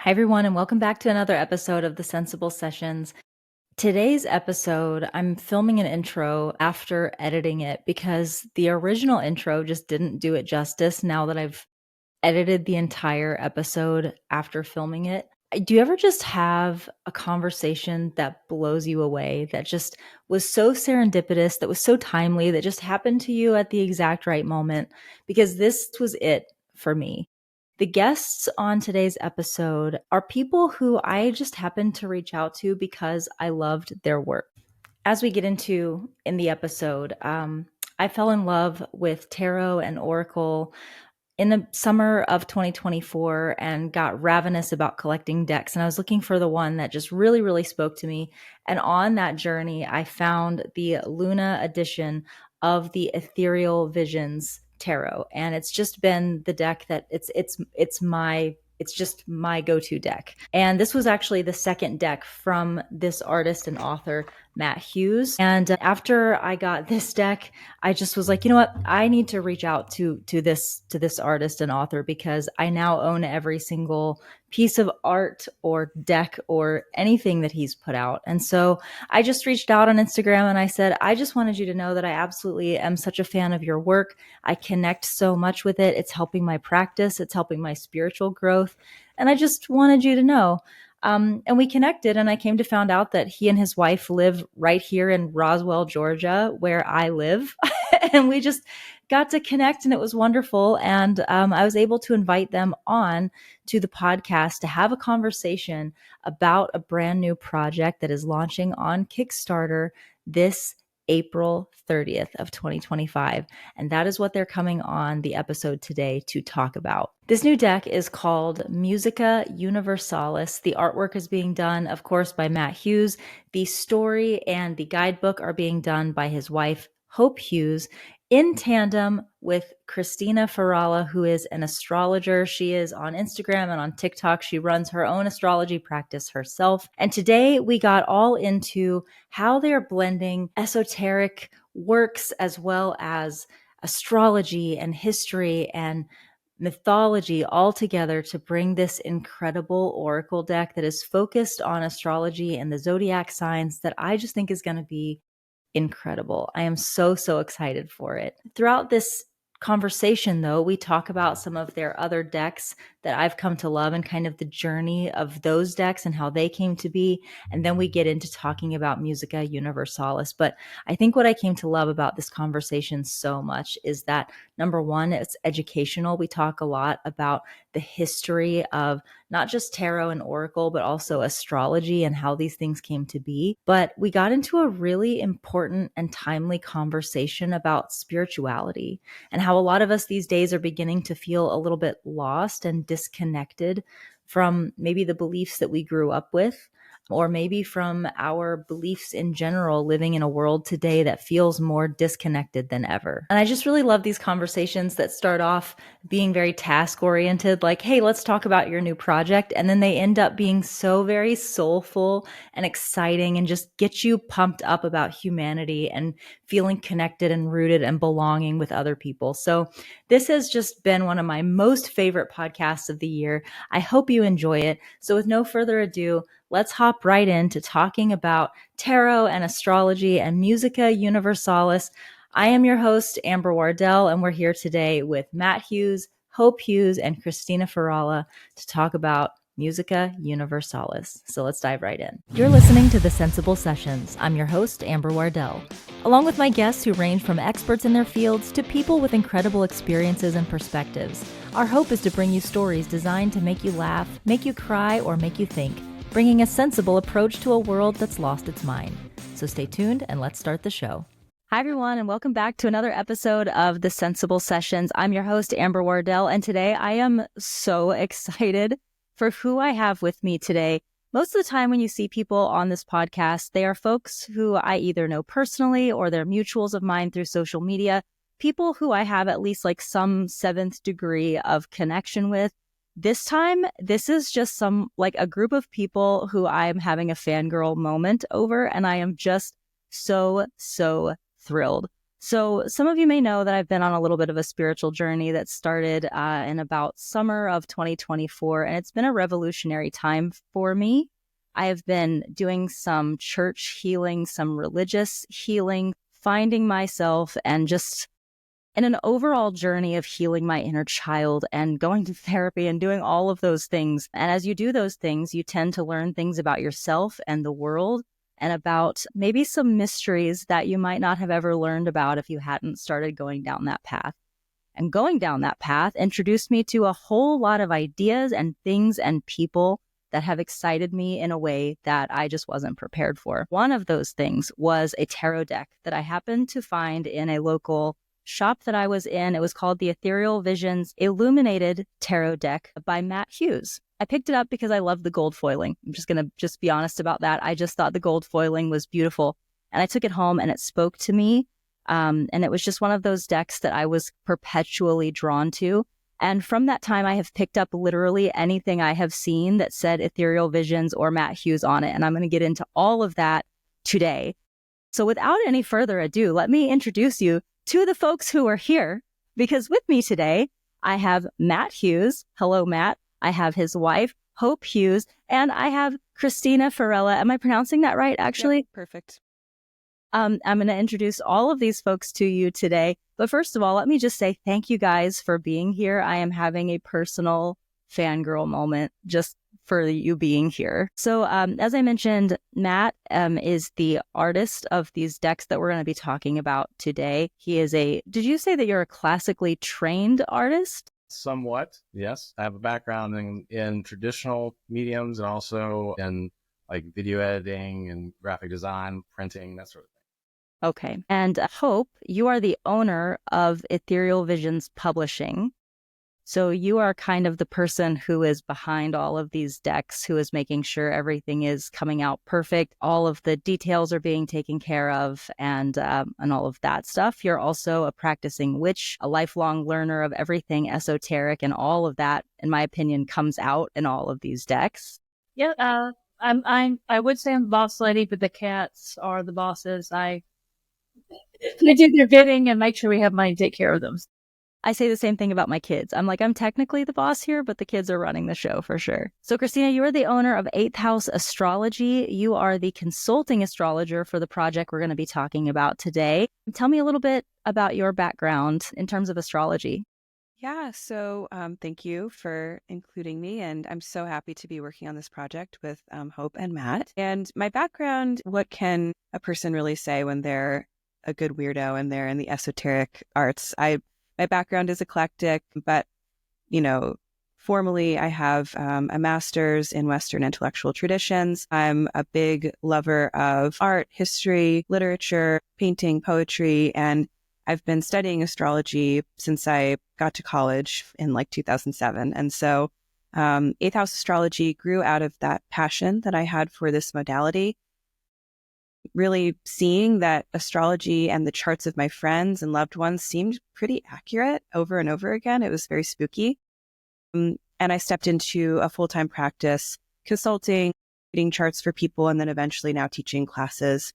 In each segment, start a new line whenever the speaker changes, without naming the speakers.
Hi, everyone, and welcome back to another episode of the Sensible Sessions. Today's episode, I'm filming an intro after editing it because the original intro just didn't do it justice now that I've edited the entire episode after filming it. Do you ever just have a conversation that blows you away, that just was so serendipitous, that was so timely, that just happened to you at the exact right moment? Because this was it for me. The guests on today's episode are people who I just happened to reach out to because I loved their work. As we get into in the episode, I fell in love with tarot and oracle in the summer of 2024 and got ravenous about collecting decks. And I was looking for the one that just really, really spoke to me. And on that journey, I found the Luna edition of the Ethereal Visions tarot. And it's just been the deck that it's just my go-to deck. And this was actually the second deck from this artist and author, Matt Hughes. And after I got this deck, I just was like, you know what? I need to reach out to this artist and author because I now own every single piece of art or deck or anything that he's put out. And so I just reached out on Instagram and I said, I just wanted you to know that I absolutely am such a fan of your work. I connect so much with it. It's helping my practice. It's helping my spiritual growth. And I just wanted you to know. And we connected, and I came to find out that he and his wife live right here in Roswell, Georgia, where I live. And we just got to connect, and it was wonderful. And I was able to invite them on to the podcast to have a conversation about a brand new project that is launching on Kickstarter this April 30th of 2025. And that is what they're coming on the episode today to talk about. This new deck is called Musica Universalis. The artwork is being done, of course, by Matt Hughes. The story and the guidebook are being done by his wife, Hope Hughes, in tandem with Cristina Farella, who is an astrologer. She is on Instagram and on TikTok. She runs her own astrology practice herself. And today we got all into how they're blending esoteric works as well as astrology and history and mythology all together to bring this incredible oracle deck that is focused on astrology and the zodiac signs that I just think is going to be incredible. I am so excited for it. Throughout this conversation, though, we talk about some of their other decks that I've come to love and kind of the journey of those decks and how they came to be. And then we get into talking about Musica Universalis. But I think what I came to love about this conversation so much is that, number one, it's educational. We talk a lot about the history of not just tarot and oracle, but also astrology and how these things came to be. But we got into a really important and timely conversation about spirituality and how a lot of us these days are beginning to feel a little bit lost and disconnected from maybe the beliefs that we grew up with, or maybe from our beliefs in general, living in a world today that feels more disconnected than ever. And I just really love these conversations that start off being very task oriented, like, hey, let's talk about your new project. And then they end up being so very soulful and exciting and just get you pumped up about humanity and feeling connected and rooted and belonging with other people. So this has just been one of my most favorite podcasts of the year. I hope you enjoy it. So with no further ado, let's hop right into talking about tarot and astrology and Musica Universalis. I am your host, Amber Wardell, and we're here today with Matt Hughes, Hope Hughes, and Cristina Farella to talk about Musica Universalis. So let's dive right in. You're listening to The Sensible Sessions. I'm your host, Amber Wardell. Along with my guests who range from experts in their fields to people with incredible experiences and perspectives, our hope is to bring you stories designed to make you laugh, make you cry, or make you think, bringing a sensible approach to a world that's lost its mind. So stay tuned and let's start the show. Hi, everyone, and welcome back to another episode of The Sensible Sessions. I'm your host, Amber Wardell, and today I am so excited for who I have with me today. Most of the time when you see people on this podcast, they are folks who I either know personally or they're mutuals of mine through social media, people who I have at least like some seventh degree of connection with. This time, this is just a group of people who I'm having a fangirl moment over, and I am just so thrilled. So some of you may know that I've been on a little bit of a spiritual journey that started in about summer of 2024, and it's been a revolutionary time for me. I have been doing some church healing, some religious healing, finding myself, and just in an overall journey of healing my inner child and going to therapy and doing all of those things. And as you do those things, you tend to learn things about yourself and the world and about maybe some mysteries that you might not have ever learned about if you hadn't started going down that path. And going down that path introduced me to a whole lot of ideas and things and people that have excited me in a way that I just wasn't prepared for. One of those things was a tarot deck that I happened to find in a local shop that I was in. It was called the Ethereal Visions Illuminated Tarot Deck by Matt Hughes. I picked it up because I love the gold foiling. I'm just going to be honest about that. I just thought the gold foiling was beautiful. And I took it home and it spoke to me. And it was just one of those decks that I was perpetually drawn to. And from that time, I have picked up literally anything I have seen that said Ethereal Visions or Matt Hughes on it. And I'm going to get into all of that today. So without any further ado, let me introduce you to the folks who are here, because with me today, I have Matt Hughes. Hello, Matt. I have his wife, Hope Hughes, and I have Cristina Farella. Am I pronouncing that right, actually?
Yep, perfect.
I'm going to introduce all of these folks to you today. But first of all, let me just say thank you guys for being here. I am having a personal fangirl moment just for you being here. So as I mentioned, Matt is the artist of these decks that we're going to be talking about today. He is did you say that you're a classically trained artist?
Somewhat, yes. I have a background in traditional mediums and also in like video editing and graphic design, printing, that sort of thing.
Okay. And Hope, you are the owner of Ethereal Visions Publishing. So you are kind of the person who is behind all of these decks, who is making sure everything is coming out perfect. All of the details are being taken care of and all of that stuff. You're also a practicing witch, a lifelong learner of everything esoteric, and all of that, in my opinion, comes out in all of these decks.
Yeah, I would say I'm the boss lady, but the cats are the bosses. I do their bidding and make sure we have money to take care of them.
I say the same thing about my kids. I'm technically the boss here, but the kids are running the show for sure. So Cristina, you are the owner of 8th House Astrology. You are the consulting astrologer for the project we're going to be talking about today. Tell me a little bit about your background in terms of astrology.
Yeah, so thank you for including me. And I'm so happy to be working on this project with Hope and Matt. And my background, what can a person really say when they're a good weirdo and they're in the esoteric arts? My background is eclectic, but, formally I have a master's in Western intellectual traditions. I'm a big lover of art, history, literature, painting, poetry, and I've been studying astrology since I got to college in 2007. And so 8th House Astrology grew out of that passion that I had for this modality. Really seeing that astrology and the charts of my friends and loved ones seemed pretty accurate over and over again. It was very spooky. And I stepped into a full-time practice, consulting, reading charts for people, and then eventually now teaching classes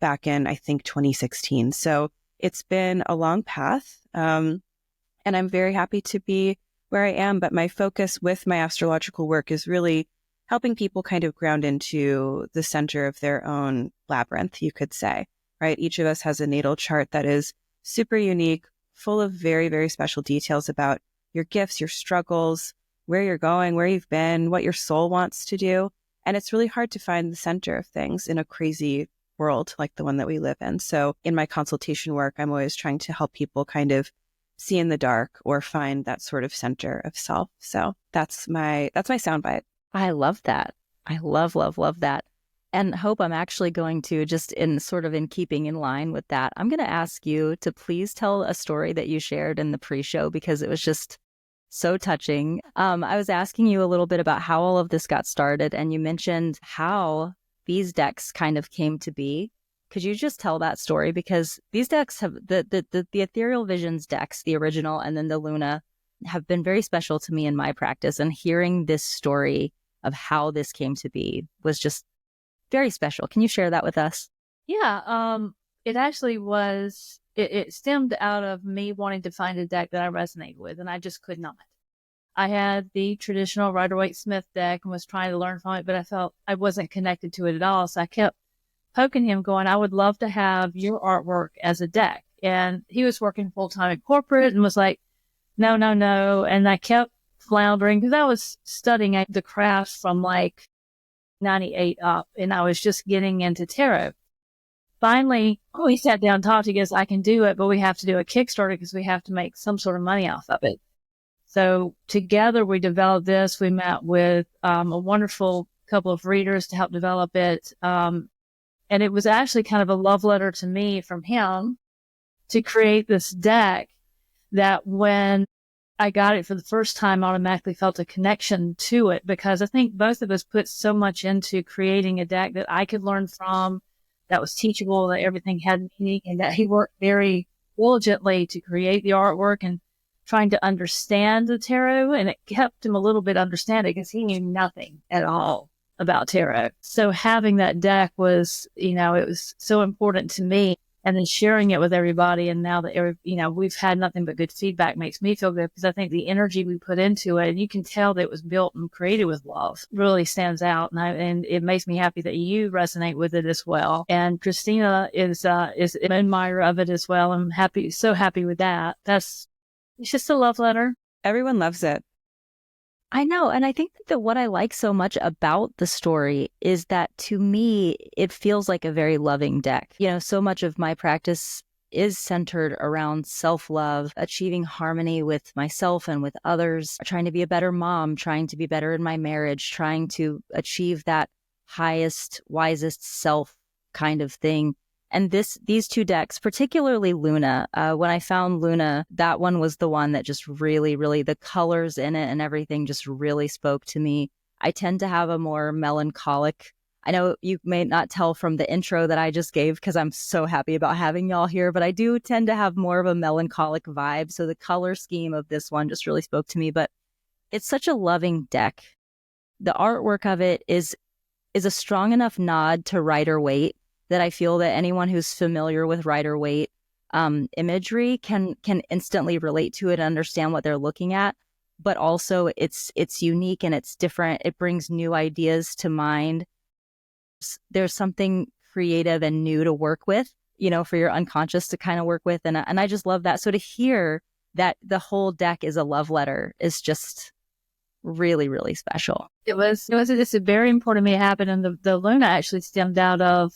back in, I think, 2016. So it's been a long path, and I'm very happy to be where I am. But my focus with my astrological work is really helping people kind of ground into the center of their own labyrinth, you could say, right? Each of us has a natal chart that is super unique, full of very, very special details about your gifts, your struggles, where you're going, where you've been, what your soul wants to do. And it's really hard to find the center of things in a crazy world like the one that we live in. So in my consultation work, I'm always trying to help people kind of see in the dark or find that sort of center of self. So that's my soundbite.
I love that. I love, love, love that. And Hope, I'm actually going to, just in keeping in line with that, I'm going to ask you to please tell a story that you shared in the pre-show because it was just so touching. I was asking you a little bit about how all of this got started, and you mentioned how these decks kind of came to be. Could you just tell that story? Because these decks have, the Ethereal Visions decks, the original, and then the Luna, have been very special to me in my practice. And hearing this story of how this came to be was just very special. Can you share that with us?
Yeah. It actually was, it stemmed out of me wanting to find a deck that I resonated with, and I just could not. I had the traditional Rider-Waite-Smith deck and was trying to learn from it, but I felt I wasn't connected to it at all. So I kept poking him going, I would love to have your artwork as a deck. And he was working full-time in corporate and was like, no, no, no. And I kept floundering because I was studying the craft from like 98 up, and I was just getting into tarot. Finally, we sat down and talked. He goes, I can do it, but we have to do a Kickstarter because we have to make some sort of money off of it. So together we developed this. We met with a wonderful couple of readers to help develop it. And it was actually kind of a love letter to me from him to create this deck that when I got it for the first time, I automatically felt a connection to it, because I think both of us put so much into creating a deck that I could learn from, that was teachable, that everything had meaning, and that he worked very diligently to create the artwork and trying to understand the tarot. And it kept him a little bit understanding because he knew nothing at all about tarot. So having that deck was, it was so important to me. And then sharing it with everybody. And now that, we've had nothing but good feedback makes me feel good, because I think the energy we put into it, and you can tell that it was built and created with love, really stands out. And it makes me happy that you resonate with it as well. And Cristina is an admirer of it as well. I'm so happy with that. It's just a love letter.
Everyone loves it.
I know. And I think that what I like so much about the story is that, to me, it feels like a very loving deck. So much of my practice is centered around self-love, achieving harmony with myself and with others, trying to be a better mom, trying to be better in my marriage, trying to achieve that highest, wisest self kind of thing. And these two decks, particularly Luna, when I found Luna, that one was the one that just really, really, the colors in it and everything just really spoke to me. I tend to have a more melancholic, I know you may not tell from the intro that I just gave because I'm so happy about having y'all here, but I do tend to have more of a melancholic vibe. So the color scheme of this one just really spoke to me, but it's such a loving deck. The artwork of it is a strong enough nod to Rider-Waite that I feel that anyone who's familiar with Rider-Waite imagery can instantly relate to it and understand what they're looking at. But also it's unique and it's different. It brings new ideas to mind. There's something creative and new to work with, for your unconscious to kind of work with. And I just love that. So to hear that the whole deck is a love letter is just really, really special.
It was very important to me to happen. And the Luna actually stemmed out of,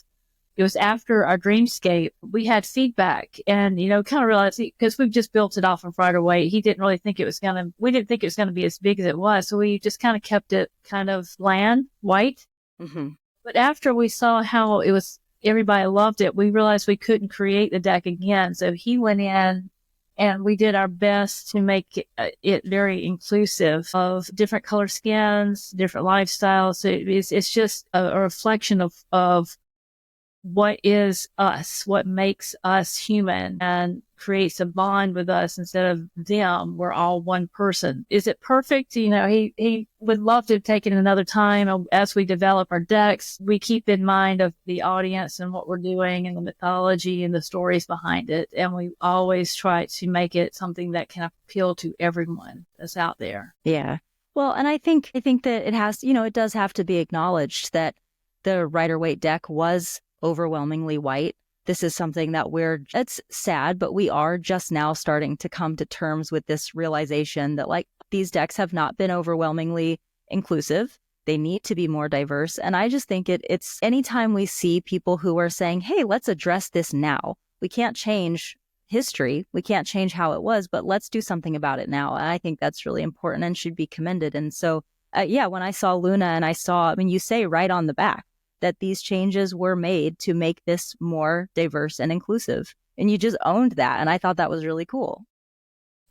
it was after our dreamscape. We had feedback and, kind of realized, because we've just built it off of Rider-Waite, we didn't think it was going to be as big as it was. So we just kind of kept it kind of bland, white.
Mm-hmm.
But after we saw how it was, everybody loved it, we realized we couldn't create the deck again. So he went in and we did our best to make it very inclusive of different color skins, different lifestyles. So it's just a reflection of what is us, what makes us human, and creates a bond with us instead of them. We're all one person. Is it perfect? He would love to have taken another time. As we develop our decks, we keep in mind of the audience and what we're doing and the mythology and the stories behind it. And we always try to make it something that can appeal to everyone that's out there.
Yeah. Well, and I think that it has, it does have to be acknowledged that the Rider-Waite deck was overwhelmingly white. This is something that it's sad, but we are just now starting to come to terms with this realization that these decks have not been overwhelmingly inclusive. They need to be more diverse. And I just think it's anytime we see people who are saying, hey, let's address this now. We can't change history. We can't change how it was, but let's do something about it now. And I think that's really important and should be commended. And so, when I saw Luna and you say right on the back that these changes were made to make this more diverse and inclusive. And you just owned that. And I thought that was really cool.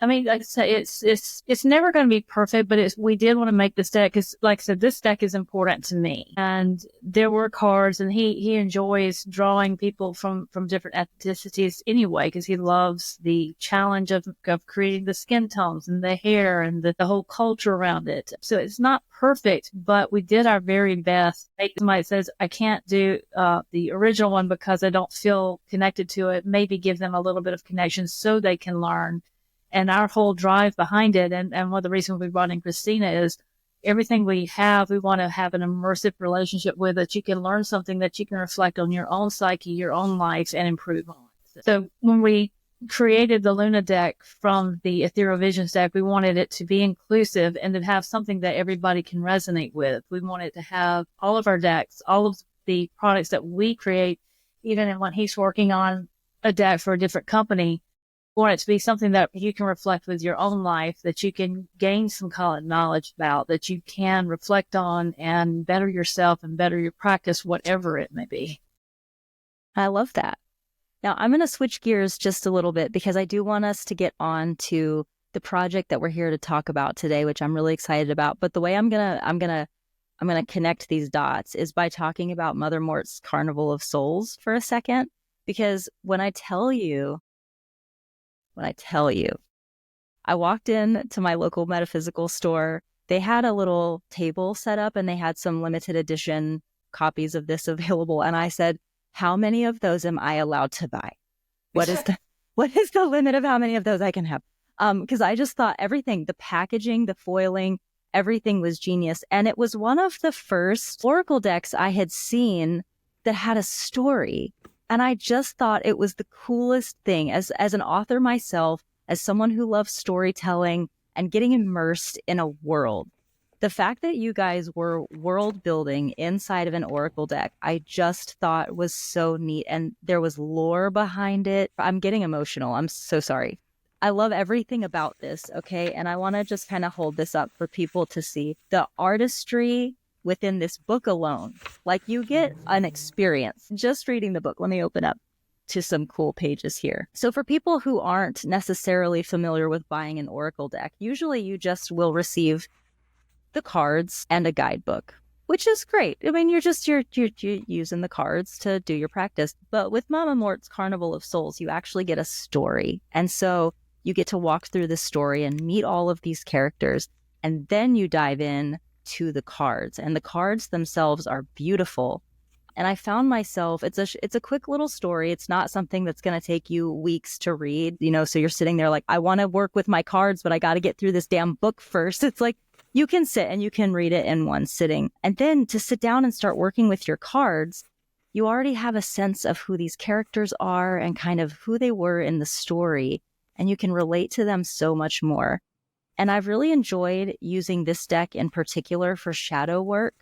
I mean, like I said, it's never going to be perfect, but we did want to make this deck because, like I said, this deck is important to me. And there were cards, and he enjoys drawing people from different ethnicities anyway, because he loves the challenge of creating the skin tones and the hair and the whole culture around it. So it's not perfect, but we did our very best. Somebody says, I can't do the original one because I don't feel connected to it. Maybe give them a little bit of connection so they can learn. And our whole drive behind it, and one of the reasons we brought in Cristina is everything we have, we want to have an immersive relationship with that you can learn something that you can reflect on your own psyche, your own life, and improve on. So when we created the Luna deck from the Ethereal Visions deck, we wanted it to be inclusive and to have something that everybody can resonate with. We wanted to have all of our decks, all of the products that we create, even when he's working on a deck for a different company, want it to be something that you can reflect with your own life, that you can gain some knowledge about, that you can reflect on and better yourself and better your practice, whatever it may be.
I love that. Now, I'm going to switch gears just a little bit because I do want us to get on to the project that we're here to talk about today, which I'm really excited about. But the way I'm gonna connect these dots is by talking about Mother Mort's Carnival of Souls for a second, because when I tell you, I walked in to my local metaphysical store. They had a little table set up and they had some limited edition copies of this available. And I said, how many of those am I allowed to buy? What is the limit of how many of those I can have? Because I just thought everything, the packaging, the foiling, everything was genius. And it was one of the first Oracle decks I had seen that had a story. And I just thought it was the coolest thing as an author myself, as someone who loves storytelling and getting immersed in a world. The fact that you guys were world building inside of an Oracle deck, I just thought was so neat. And there was lore behind it. I'm getting emotional. I'm so sorry. I love everything about this. Okay. And I want to just kind of hold this up for people to see the artistry within this book alone. Like, you get an experience just reading the book. Let me open up to some cool pages here. So for people who aren't necessarily familiar with buying an Oracle deck, usually you just will receive the cards and a guidebook, which is great. I mean, you're using the cards to do your practice. But with Mama Mort's Carnival of Souls, you actually get a story. And so you get to walk through the story and meet all of these characters. And then you dive in to the cards, and the cards themselves are beautiful. And I found myself, it's a quick little story. It's not something that's going to take you weeks to read, so you're sitting there like, I want to work with my cards, but I got to get through this damn book first. It's like, you can sit and you can read it in one sitting. And then to sit down and start working with your cards, you already have a sense of who these characters are and kind of who they were in the story. And you can relate to them so much more. And I've really enjoyed using this deck in particular for shadow work.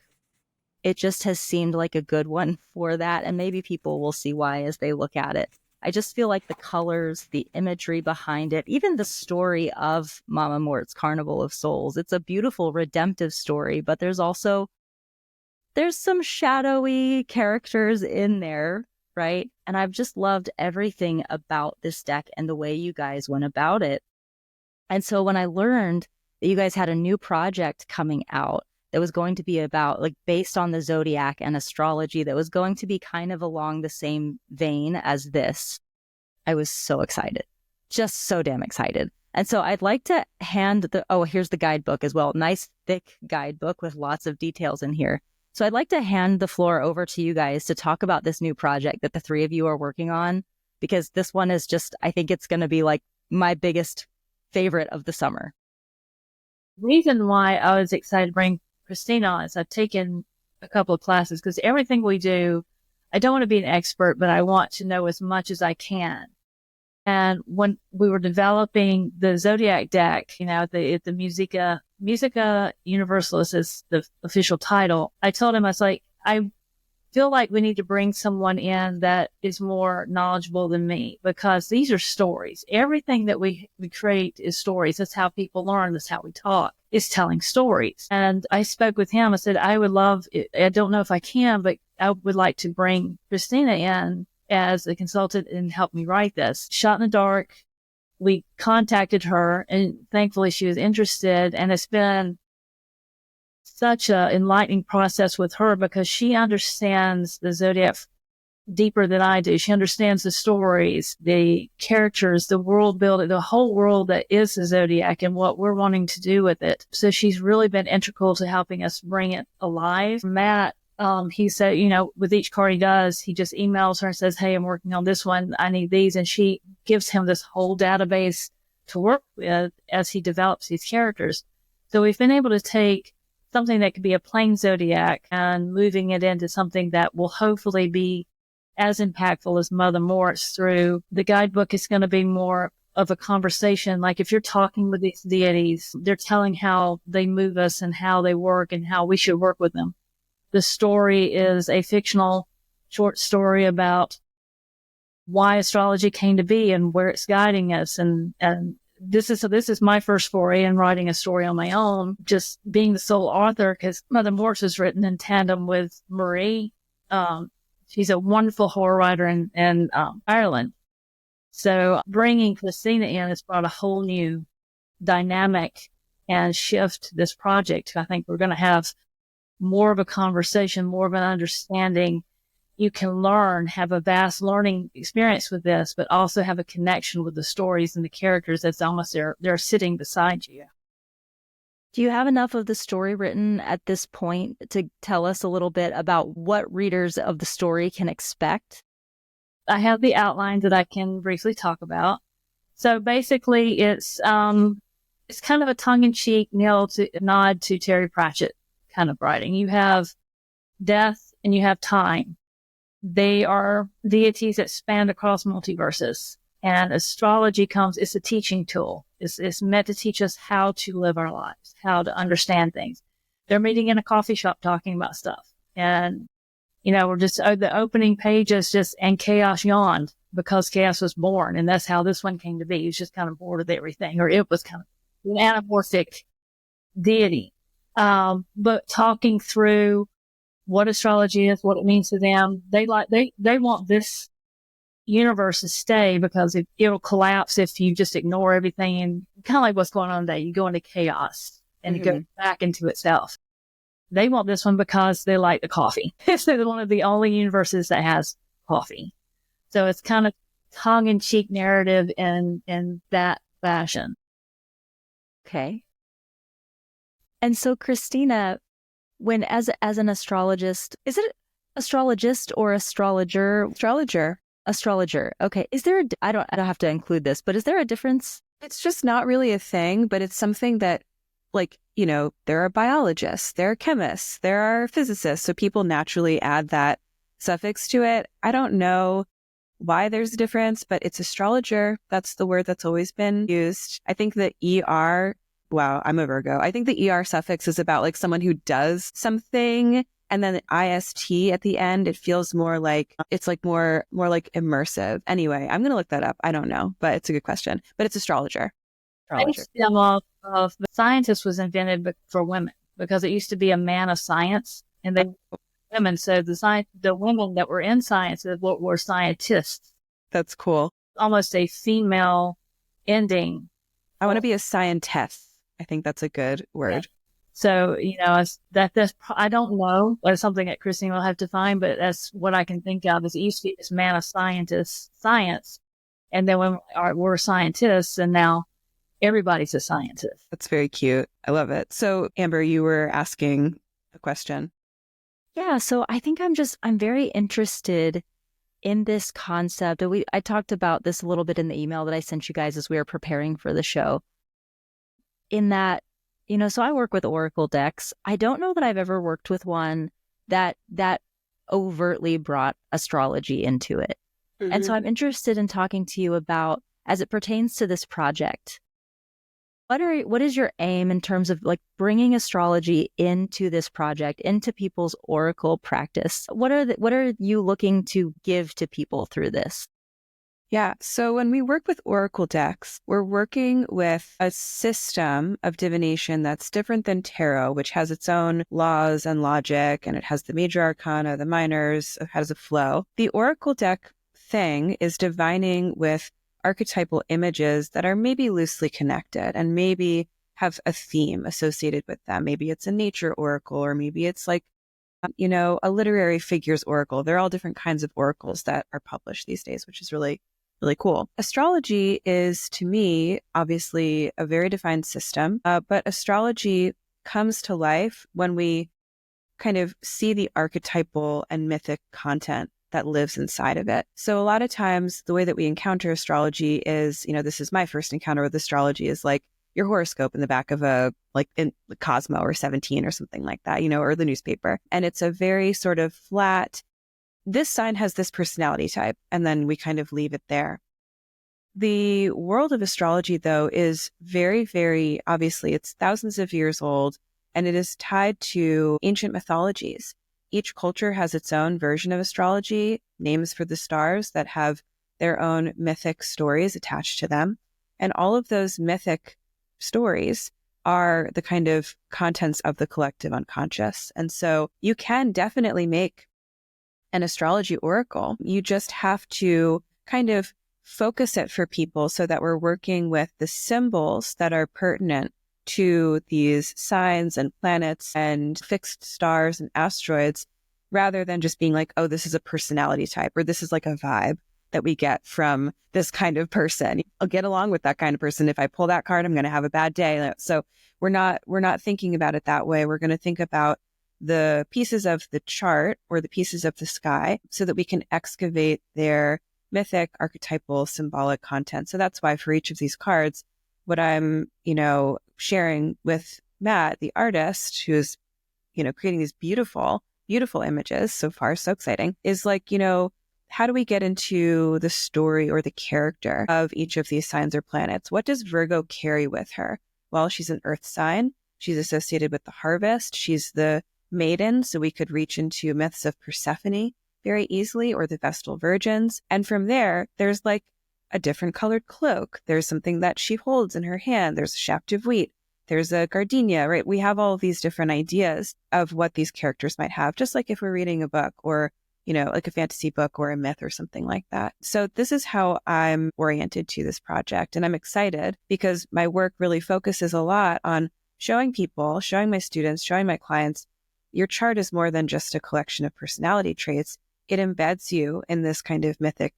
It just has seemed like a good one for that. And maybe people will see why as they look at it. I just feel like the colors, the imagery behind it, even the story of Mama Mort's Carnival of Souls, it's a beautiful redemptive story, but there's some shadowy characters in there, right? And I've just loved everything about this deck and the way you guys went about it. And so when I learned that you guys had a new project coming out that was going to be about, like, based on the Zodiac and astrology, that was going to be kind of along the same vein as this, I was so excited. Just so damn excited. And so I'd like to hand here's the guidebook as well. Nice thick guidebook with lots of details in here. So I'd like to hand the floor over to you guys to talk about this new project that the three of you are working on, because this one is just, I think it's going to be like my biggest favorite of the summer.
The reason why I was excited to bring Cristina on is I've taken a couple of classes, because everything we do, I don't want to be an expert, but I want to know as much as I can. And when we were developing the Zodiac deck, the Musica Universalis is the official title. I told him, I was like, I feel like we need to bring someone in that is more knowledgeable than me, because these are stories. Everything that we create is stories. That's how people learn. That's how we talk, is telling stories. And I spoke with him. I said, I would love, I don't know if I can, but I would like to bring Cristina in as a consultant and help me write this. Shot in the dark, we contacted her, and thankfully she was interested, and it's been such a enlightening process with her because she understands the Zodiac deeper than I do. She understands the stories, the characters, the world building, the whole world that is the Zodiac and what we're wanting to do with it. So she's really been integral to helping us bring it alive. Matt, he said, with each card he does, he just emails her and says, hey, I'm working on this one. I need these. And she gives him this whole database to work with as he develops these characters. So we've been able to take something that could be a plain Zodiac and moving it into something that will hopefully be as impactful as Mother Mort's through the guidebook. Is going to be more of a conversation. Like if you're talking with these deities, they're telling how they move us and how they work and how we should work with them. The story is a fictional short story about why astrology came to be and where it's guiding us. And this is my first foray in writing a story on my own, just being the sole author, because Mother Mort was written in tandem with Marie. She's a wonderful horror writer in Ireland. So bringing Cristina in has brought a whole new dynamic and shift to this project. I think we're going to have more of a conversation, more of an understanding. You can learn, have a vast learning experience with this, but also have a connection with the stories and the characters that's almost they're sitting beside you.
Do you have enough of the story written at this point to tell us a little bit about what readers of the story can expect?
I have the outline that I can briefly talk about. So basically it's kind of a tongue-in-cheek nod to Terry Pratchett kind of writing. You have death and you have time. They are deities that span across multiverses. And astrology it's a teaching tool. It's meant to teach us how to live our lives, how to understand things. They're meeting in a coffee shop talking about stuff. And, we're just, the opening page is just, and chaos yawned because chaos was born. And that's how this one came to be. He was just kind of bored with everything, or it was kind of an anamorphic deity. But talking through what astrology is, what it means to them, they want this universe to stay because it'll collapse if you just ignore everything, and kind of like what's going on today. You go into chaos and it goes back into itself. They want this one because they like the coffee. It's one of the only universes that has coffee. So it's kind of tongue-in-cheek narrative in that fashion.
Okay. And so, Cristina, when as an astrologist, is it astrologist or astrologer? Astrologer. Okay. Is there I don't have to include this, but is there a difference?
It's just not really a thing, but it's something that, there are biologists, there are chemists, there are physicists. So people naturally add that suffix to it. I don't know why there's a difference, but it's astrologer. That's the word that's always been used. I think the ER, wow, I'm a Virgo. I think the ER suffix is about someone who does something. And then the IST at the end, it feels more like, it's more like immersive. Anyway, I'm going to look that up. I don't know, but it's a good question. But it's astrologer.
I stem off of the scientist was invented for women because it used to be a man of science and they were women. So the women that were in science were scientists.
That's cool.
Almost a female ending.
I want to be a scientist. I think that's a good word. Yeah.
So, that's, I don't know, but it's something that Cristina will have to find, but that's what I can think of. Is it used to be this man of science. And then we're scientists, and now everybody's a scientist.
That's very cute. I love it. So, Amber, you were asking a question.
Yeah. So I think I'm very interested in this concept. I talked about this a little bit in the email that I sent you guys as we were preparing for the show. In that, so I work with Oracle decks. I don't know that I've ever worked with one that overtly brought astrology into it. Mm-hmm. And so I'm interested in talking to you about, as it pertains to this project, what is your aim in terms of bringing astrology into this project, into people's Oracle practice? What are you looking to give to people through this?
Yeah. So when we work with Oracle decks, we're working with a system of divination that's different than tarot, which has its own laws and logic, and it has the major arcana, the minors, it has a flow. The Oracle deck thing is divining with archetypal images that are maybe loosely connected and maybe have a theme associated with them. Maybe it's a nature oracle, or maybe it's like, a literary figures oracle. They're all different kinds of oracles that are published these days, which is really, really cool. Astrology is, to me, obviously a very defined system, but astrology comes to life when we kind of see the archetypal and mythic content that lives inside of it. So a lot of times the way that we encounter astrology is, this is my first encounter with astrology, is like your horoscope in the back of in Cosmo or 17 or something like that, or the newspaper. And it's a very sort of flat, this sign has this personality type, and then we kind of leave it there. The world of astrology, though, is very, very, obviously, it's thousands of years old, and it is tied to ancient mythologies. Each culture has its own version of astrology, names for the stars that have their own mythic stories attached to them. And all of those mythic stories are the kind of contents of the collective unconscious. And so you can definitely make an astrology oracle. You just have to kind of focus it for people so that we're working with the symbols that are pertinent to these signs and planets and fixed stars and asteroids, rather than just being like, oh, this is a personality type, or this is like a vibe that we get from this kind of person. I'll get along with that kind of person. If I pull that card, I'm going to have a bad day. So we're not thinking about it that way. We're going to think about the pieces of the chart or the pieces of the sky so that we can excavate their mythic, archetypal, symbolic content. So that's why for each of these cards, what I'm, sharing with Matt, the artist, who's, creating these beautiful, beautiful images so far, so exciting, is like, how do we get into the story or the character of each of these signs or planets? What does Virgo carry with her? Well, she's an earth sign. She's associated with the harvest. She's the maiden, so we could reach into myths of Persephone very easily, or the Vestal Virgins. And from there, there's like a different colored cloak. There's something that she holds in her hand. There's a shaft of wheat. There's a gardenia, right? We have all of these different ideas of what these characters might have, just like if we're reading a book or, like a fantasy book or a myth or something like that. So this is how I'm oriented to this project. And I'm excited because my work really focuses a lot on showing people, showing my students, showing my clients, your chart is more than just a collection of personality traits. It embeds you in this kind of mythic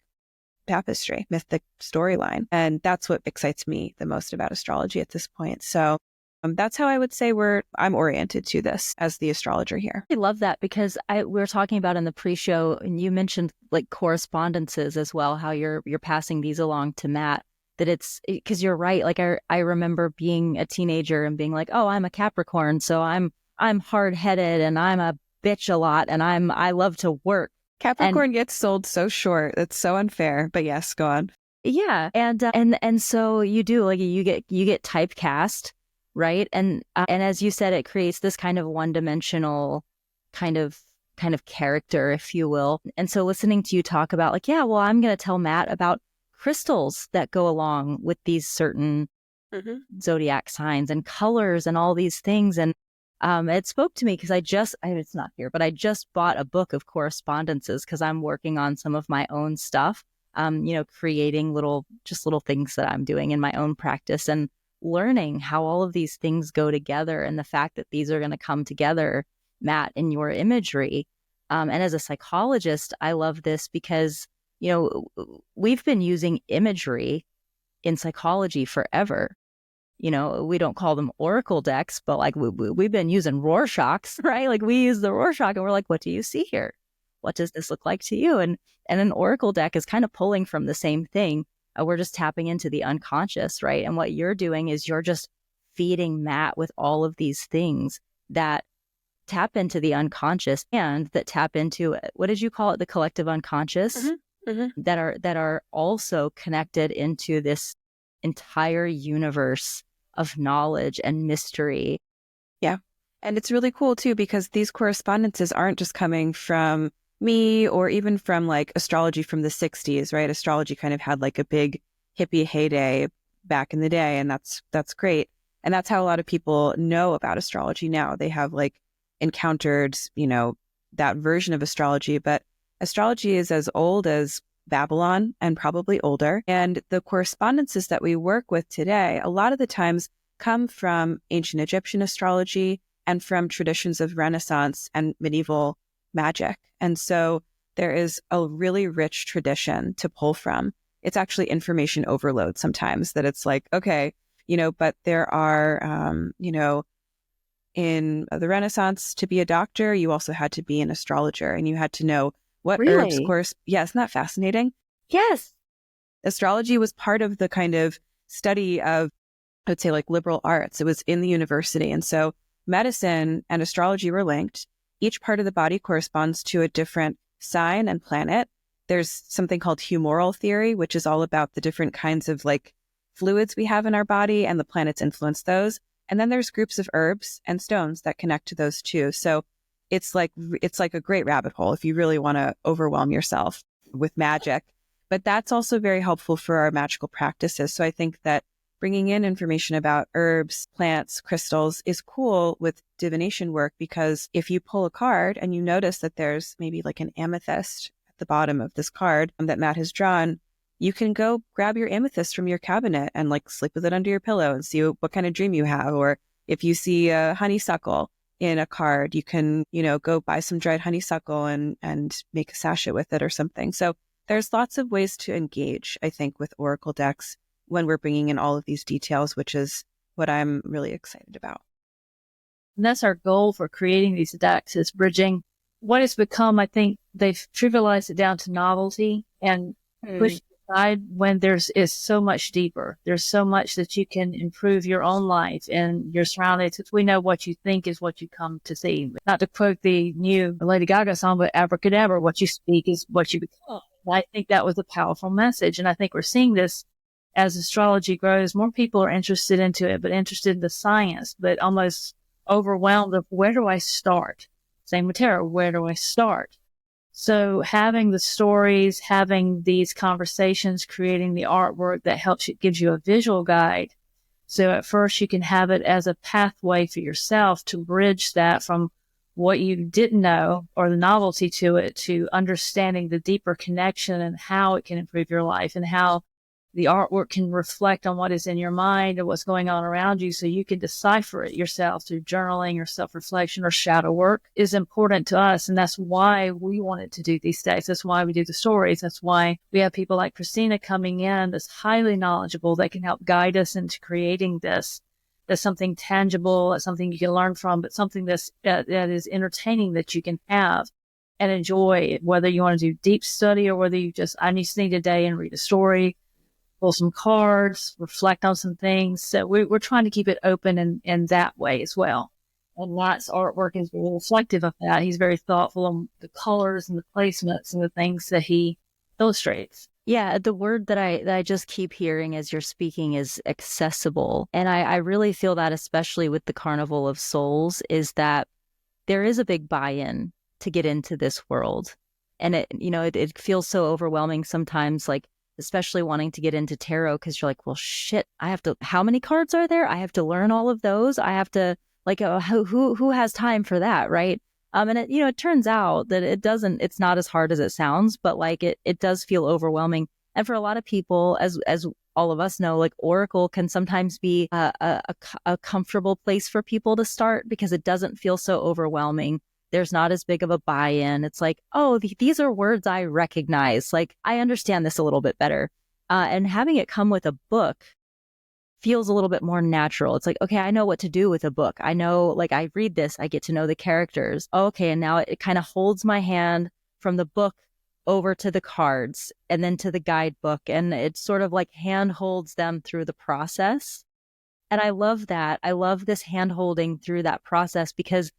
tapestry, mythic storyline. And that's what excites me the most about astrology at this point. So that's how I would say I'm oriented to this as the astrologer here.
I love that because we were talking about in the pre-show, and you mentioned like correspondences as well, how you're passing these along to Matt. That it's because you're right. Like I remember being a teenager and being like, oh, I'm a Capricorn, so I'm hard-headed and I'm a bitch a lot and I love to work.
Capricorn gets sold so short. That's so unfair. But yes, go on.
Yeah, and so you do, like you get typecast, right? And as you said, it creates this kind of one-dimensional kind of character, if you will. And so listening to you talk about like, yeah, well, I'm going to tell Matt about crystals that go along with these certain zodiac signs and colors and all these things. And it spoke to me because it's not here, but I just bought a book of correspondences because I'm working on some of my own stuff, creating little things that I'm doing in my own practice and learning how all of these things go together and the fact that these are going to come together, Matt, in your imagery. And as a psychologist, I love this because, we've been using imagery in psychology forever. We don't call them oracle decks, but like we've been using Rorschachs, right? Like we use the Rorschach and we're like, what do you see here? What does this look like to you? And an oracle deck is kind of pulling from the same thing. We're just tapping into the unconscious, right? And what you're doing is you're just feeding Matt with all of these things that tap into the unconscious and that tap into, what did you call it? The collective unconscious that are also connected into this entire universe of knowledge and mystery.
Yeah. And it's really cool too, because these correspondences aren't just coming from me or even from like astrology from the 60s, right? Astrology kind of had like a big hippie heyday back in the day. And that's great. And that's how a lot of people know about astrology now. They have like encountered, that version of astrology, but astrology is as old as Babylon and probably older. And the correspondences that we work with today, a lot of the times come from ancient Egyptian astrology and from traditions of Renaissance and medieval magic. And so there is a really rich tradition to pull from. It's actually information overload sometimes, that it's like, okay, but there are, in the Renaissance, to be a doctor, you also had to be an astrologer, and you had to know what herbs course. Yeah, isn't that fascinating?
Yes.
Astrology was part of the kind of study of, I would say, like liberal arts. It was in the university. And so medicine and astrology were linked. Each part of the body corresponds to a different sign and planet. There's something called humoral theory, which is all about the different kinds of like fluids we have in our body, and the planets influence those. And then there's groups of herbs and stones that connect to those too. So it's like a great rabbit hole if you really want to overwhelm yourself with magic. But that's also very helpful for our magical practices. So I think that bringing in information about herbs, plants, crystals is cool with divination work, because if you pull a card and you notice that there's maybe like an amethyst at the bottom of this card that Matt has drawn, you can go grab your amethyst from your cabinet and like sleep with it under your pillow and see what kind of dream you have. Or if you see a honeysuckle in a card, you can, go buy some dried honeysuckle and make a sachet with it or something. So there's lots of ways to engage, I think, with oracle decks when we're bringing in all of these details, which is what I'm really excited about.
And that's our goal for creating these decks, is bridging what has become, I think they've trivialized it down to novelty and pushed aside when it's so much deeper. There's so much that you can improve your own life and your surroundings. We know what you think is what you come to see. Not to quote the new Lady Gaga song, but abracadabra, what you speak is what you become. I think that was a powerful message. And I think we're seeing this as astrology grows. More people are interested into it, but interested in the science, but almost overwhelmed of where do I start? Same with tarot, where do I start? So having the stories, having these conversations, creating the artwork that helps you, gives you a visual guide. So at first you can have it as a pathway for yourself to bridge that from what you didn't know or the novelty to it, to understanding the deeper connection and how it can improve your life, and how the artwork can reflect on what is in your mind and what's going on around you, so you can decipher it yourself through journaling or self-reflection or shadow work is important to us. And that's why we wanted to do these days. That's why we do the stories. That's why we have people like Cristina coming in that's highly knowledgeable, that can help guide us into creating this. That's something tangible, that's something you can learn from, but something that is entertaining, that you can have and enjoy, whether you want to do deep study or whether you just, I just need a day and read a story, pull some cards, reflect on some things. So we're trying to keep it open in that way as well. And Matt's artwork is very reflective of that. He's very thoughtful on the colors and the placements and the things that he illustrates.
Yeah, the word that I just keep hearing as you're speaking is accessible. And I really feel that, especially with the Carnival of Souls, is that there is a big buy-in to get into this world. And it feels so overwhelming sometimes, like, especially wanting to get into tarot, because you're like, well, shit, how many cards are there? I have to learn all of those. I have to, like, who has time for that, right? And it turns out that it's not as hard as it sounds, but like it does feel overwhelming. And for a lot of people, as all of us know, like Oracle can sometimes be a comfortable place for people to start, because it doesn't feel so overwhelming. There's not as big of a buy-in. It's like, oh, these are words I recognize. Like, I understand this a little bit better. And having it come with a book feels a little bit more natural. It's like, okay, I know what to do with a book. I know, like, I read this, I get to know the characters. Okay, and now it kind of holds my hand from the book over to the cards and then to the guidebook. And it sort of like hand holds them through the process. And I love that. I love this hand holding through that process, because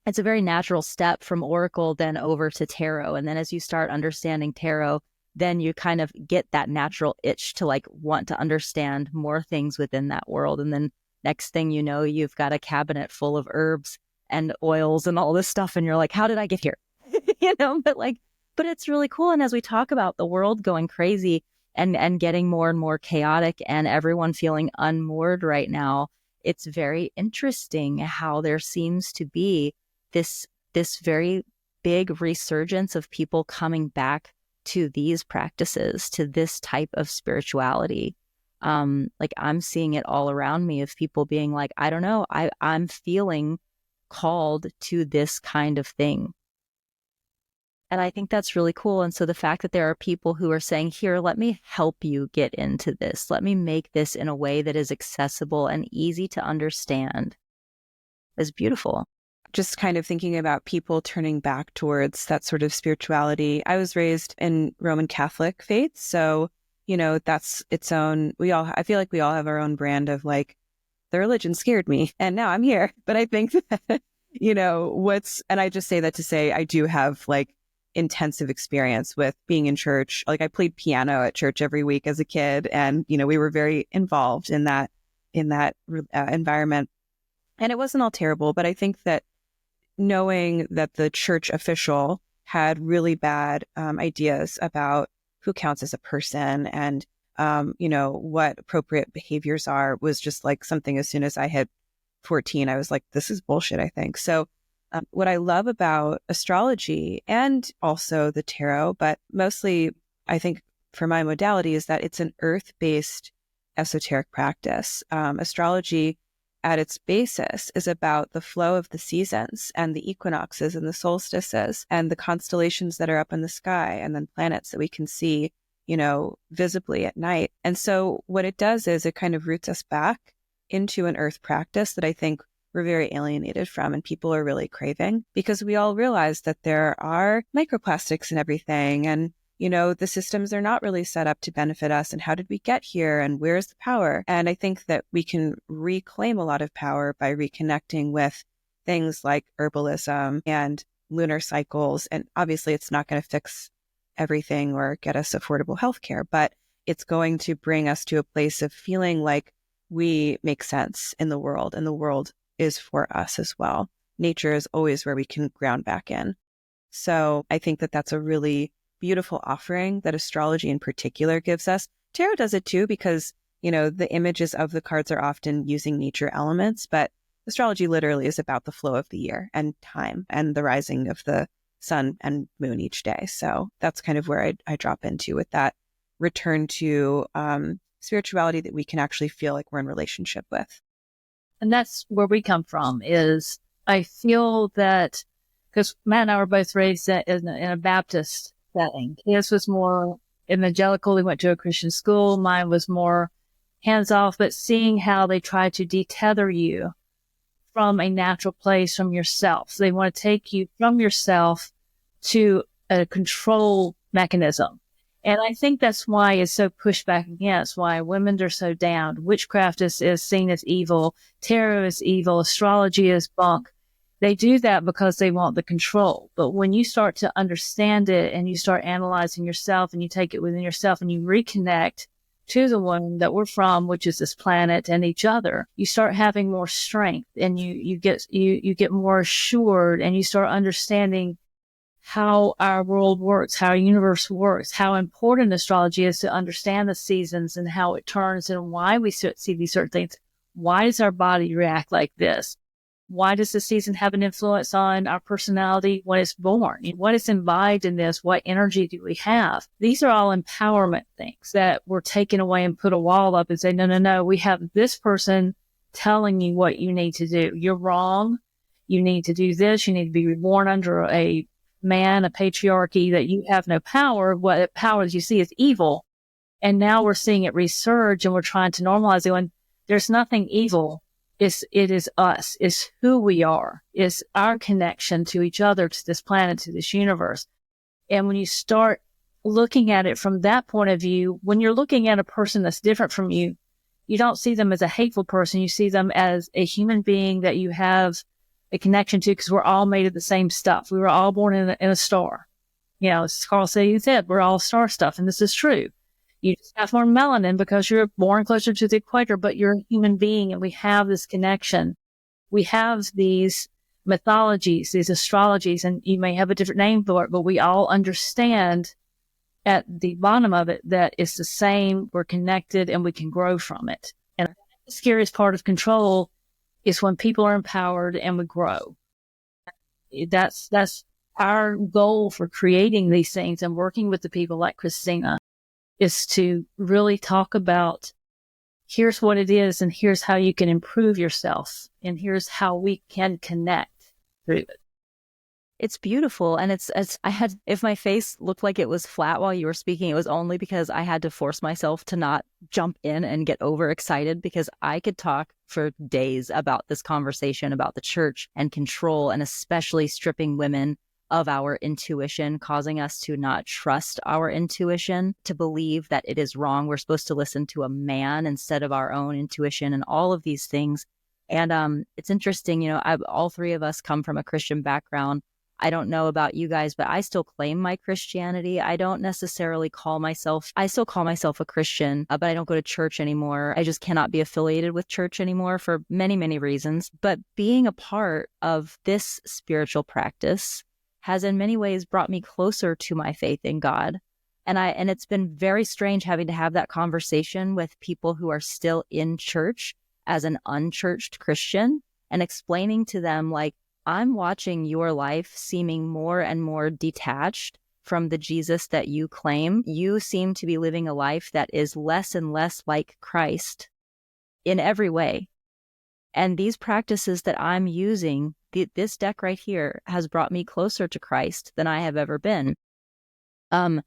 it's a very natural step from Oracle then over to tarot. And then as you start understanding tarot, then you kind of get that natural itch to like want to understand more things within that world. And then next thing you know, you've got a cabinet full of herbs and oils and all this stuff. And you're like, how did I get here? But it's really cool. And as we talk about the world going crazy and getting more and more chaotic and everyone feeling unmoored right now, it's very interesting how there seems to be this very big resurgence of people coming back to these practices, to this type of spirituality. Like I'm seeing it all around me of people being like, I don't know, I'm feeling called to this kind of thing. And I think that's really cool. And so the fact that there are people who are saying, here, let me help you get into this. Let me make this in a way that is accessible and easy to understand is beautiful.
Just kind of thinking about people turning back towards that sort of spirituality. I was raised in Roman Catholic faith. So, that's its own, I feel like we all have our own brand of like, the religion scared me and now I'm here. But I think that, and I just say that to say, I do have like intensive experience with being in church. Like I played piano at church every week as a kid. And, we were very involved in that environment. And it wasn't all terrible, but I think that knowing that the church official had really bad ideas about who counts as a person and, what appropriate behaviors are was just like something as soon as I hit 14, I was like, this is bullshit, I think. So what I love about astrology and also the tarot, but mostly I think for my modality is that it's an earth-based esoteric practice. Astrology at its basis is about the flow of the seasons and the equinoxes and the solstices and the constellations that are up in the sky and then planets that we can see, visibly at night. And so what it does is it kind of roots us back into an earth practice that I think we're very alienated from and people are really craving because we all realize that there are microplastics and everything and the systems are not really set up to benefit us. And how did we get here? And where's the power? And I think that we can reclaim a lot of power by reconnecting with things like herbalism and lunar cycles. And obviously, it's not going to fix everything or get us affordable healthcare, but it's going to bring us to a place of feeling like we make sense in the world and the world is for us as well. Nature is always where we can ground back in. So I think that that's a really beautiful offering that astrology in particular gives us. Tarot does it too because, the images of the cards are often using nature elements, but astrology literally is about the flow of the year and time and the rising of the sun and moon each day. So that's kind of where I drop into with that return to spirituality that we can actually feel like we're in relationship with.
And that's where we come from is I feel that because Matt and I were both raised in a Baptist setting. His was more evangelical. He went to a Christian school. Mine was more hands off, but seeing how they try to detether you from a natural place, from yourself. So they want to take you from yourself to a control mechanism. And I think that's why it's so pushed back against, why women are so down. Witchcraft is seen as evil. Tarot is evil. Astrology is bunk. They do that because they want the control. But when you start to understand it and you start analyzing yourself and you take it within yourself and you reconnect to the one that we're from, which is this planet and each other, you start having more strength and you get more assured and you start understanding how our world works, how our universe works, how important astrology is to understand the seasons and how it turns and why we see these certain things. Why does our body react like this? Why does the season have an influence on our personality when it's born? What is imbibed in this? What energy do we have? These are all empowerment things that were taken away and put a wall up and say, no, we have this person telling you what you need to do. You're wrong. You need to do this. You need to be reborn under a man, a patriarchy, that you have no power. What power you see is evil. And now we're seeing it resurge and we're trying to normalize it when there's nothing evil. It is us. It's who we are. It's our connection to each other, to this planet, to this universe. And when you start looking at it from that point of view, when you're looking at a person that's different from you, you don't see them as a hateful person. You see them as a human being that you have a connection to because we're all made of the same stuff. We were all born in a star. As Carl said, we're all star stuff. And this is true. You just have more melanin because you're born closer to the equator, but you're a human being and we have this connection. We have these mythologies, these astrologies, and you may have a different name for it, but we all understand at the bottom of it that it's the same, we're connected, and we can grow from it. And the scariest part of control is when people are empowered and we grow. That's our goal for creating these things and working with the people like Cristina is to really talk about, here's what it is, and here's how you can improve yourself, and here's how we can connect through it.
It's beautiful. And if my face looked like it was flat while you were speaking, it was only because I had to force myself to not jump in and get overexcited, because I could talk for days about this conversation about the church and control, and especially stripping women of our intuition, causing us to not trust our intuition, to believe that it is wrong. We're supposed to listen to a man instead of our own intuition, and all of these things. And it's interesting, all three of us come from a Christian background. I don't know about you guys, but I still claim my Christianity. I don't necessarily I still call myself a Christian, but I don't go to church anymore. I just cannot be affiliated with church anymore for many, many reasons. But being a part of this spiritual practice has in many ways brought me closer to my faith in God. And it's been very strange having to have that conversation with people who are still in church as an unchurched Christian, and explaining to them, like, I'm watching your life seeming more and more detached from the Jesus that you claim. You seem to be living a life that is less and less like Christ in every way. And these practices that I'm using, this deck right here, has brought me closer to Christ than I have ever been. And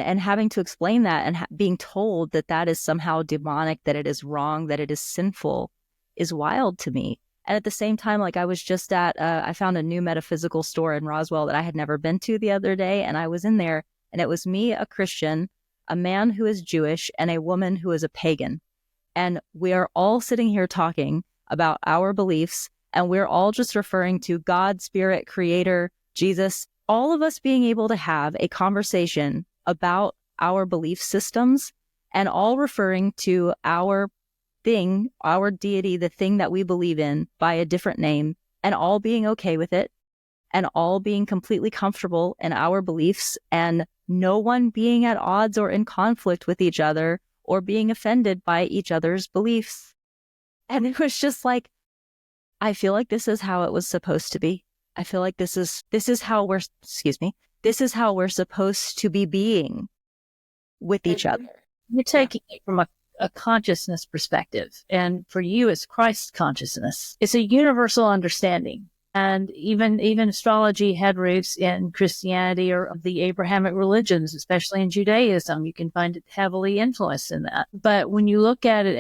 having to explain that, and being told that that is somehow demonic, that it is wrong, that it is sinful, is wild to me. And at the same time, like, I was just I found a new metaphysical store in Roswell that I had never been to the other day. And I was in there, and it was me, a Christian, a man who is Jewish, and a woman who is a pagan. And we are all sitting here talking about our beliefs, and we're all just referring to God, Spirit, Creator, Jesus, all of us being able to have a conversation about our belief systems, and all referring to our thing, our deity, the thing that we believe in, by a different name, and all being okay with it, and all being completely comfortable in our beliefs, and no one being at odds or in conflict with each other or being offended by each other's beliefs. And it was just like, I feel like this is how it was supposed to be. I feel like this is how we're supposed to be being with each other.
You're taking it from a consciousness perspective. And for you, it's Christ consciousness. It's a universal understanding. And even astrology had roots in Christianity or the Abrahamic religions, especially in Judaism. You can find it heavily influenced in that. But when you look at it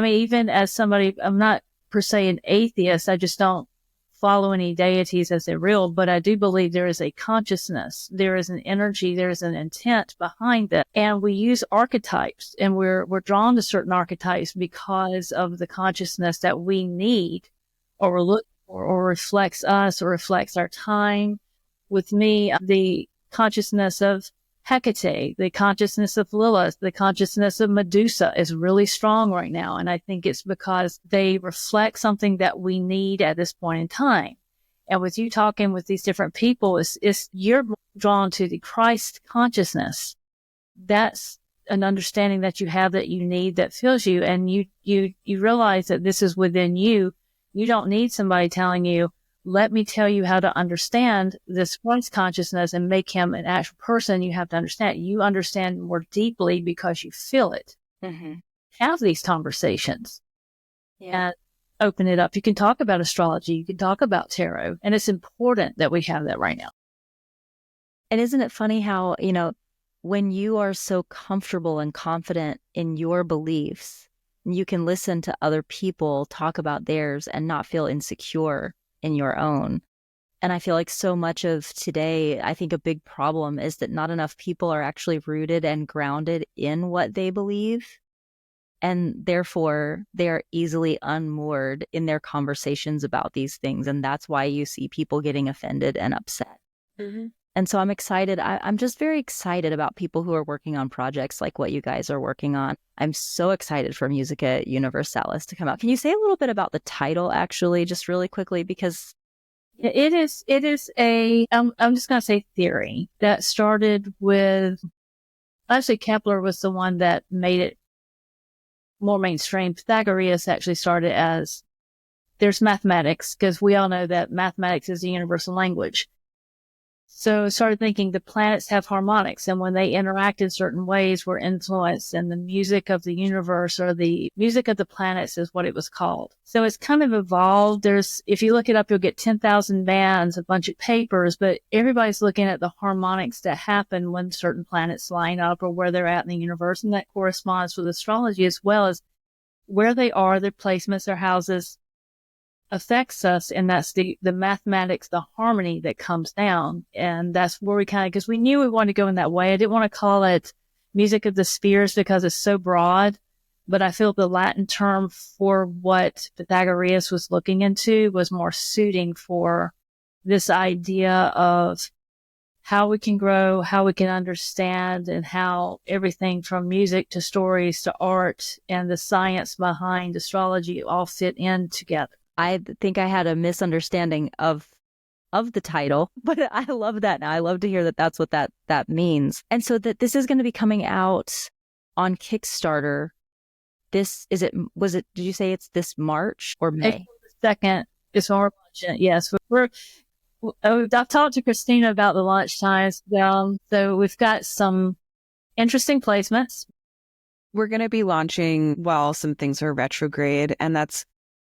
even as somebody, I'm not per se an atheist, I just don't follow any deities as they're real, but I do believe there is a consciousness, there is an energy, there is an intent behind it. And we use archetypes, and we're drawn to certain archetypes because of the consciousness that we need, or look or reflects us, or reflects our time. With me, the consciousness of Hecate, the consciousness of Lilith, the consciousness of Medusa is really strong right now. And I think it's because they reflect something that we need at this point in time. And with you talking with these different people, you're drawn to the Christ consciousness. That's an understanding that you have, that you need, that fills you. And you realize that this is within you. You don't need somebody telling you, let me tell you how to understand this Christ consciousness and make him an actual person. You have to understand. You understand more deeply because you feel it.
Mm-hmm.
Have these conversations.
Yeah.
And open it up. You can talk about astrology. You can talk about tarot. And it's important that we have that right now.
And isn't it funny how, when you are so comfortable and confident in your beliefs, you can listen to other people talk about theirs and not feel insecure in your own. And I feel like so much of today, I think a big problem is that not enough people are actually rooted and grounded in what they believe. And therefore, they are easily unmoored in their conversations about these things. And that's why you see people getting offended and upset.
Mm-hmm.
And so I'm excited. I'm just very excited about people who are working on projects like what you guys are working on. I'm so excited for Musica Universalis to come out. Can you say a little bit about the title, actually, just really quickly? Because
it is I'm just going to say theory that started with, actually Kepler was the one that made it more mainstream. Pythagoras actually started as, there's mathematics, because we all know that mathematics is a universal language. So I started thinking the planets have harmonics, and when they interact in certain ways, we're influenced, and the music of the universe or the music of the planets is what it was called. So it's kind of evolved. If you look it up, you'll get 10,000 bands, a bunch of papers, but everybody's looking at the harmonics that happen when certain planets line up or where they're at in the universe. And that corresponds with astrology as well as where they are, their placements, their houses, affects us, and that's the mathematics, the harmony that comes down. And that's where we because we knew we wanted to go in that way. I didn't want to call it music of the spheres because it's so broad, but I feel the Latin term for what Pythagoras was looking into was more suiting for this idea of how we can grow, how we can understand, and how everything from music to stories to art and the science behind astrology all fit in together.
I think I had a misunderstanding of the title, but I love that now. I love to hear that that's what that means. And so that this is going to be coming out on Kickstarter. Did you say it's this March or May?
April 2nd is when we're launching it. Yes, I've talked to Cristina about the launch times. So we've got some interesting placements.
We're going to be launching while some things are retrograde, and that's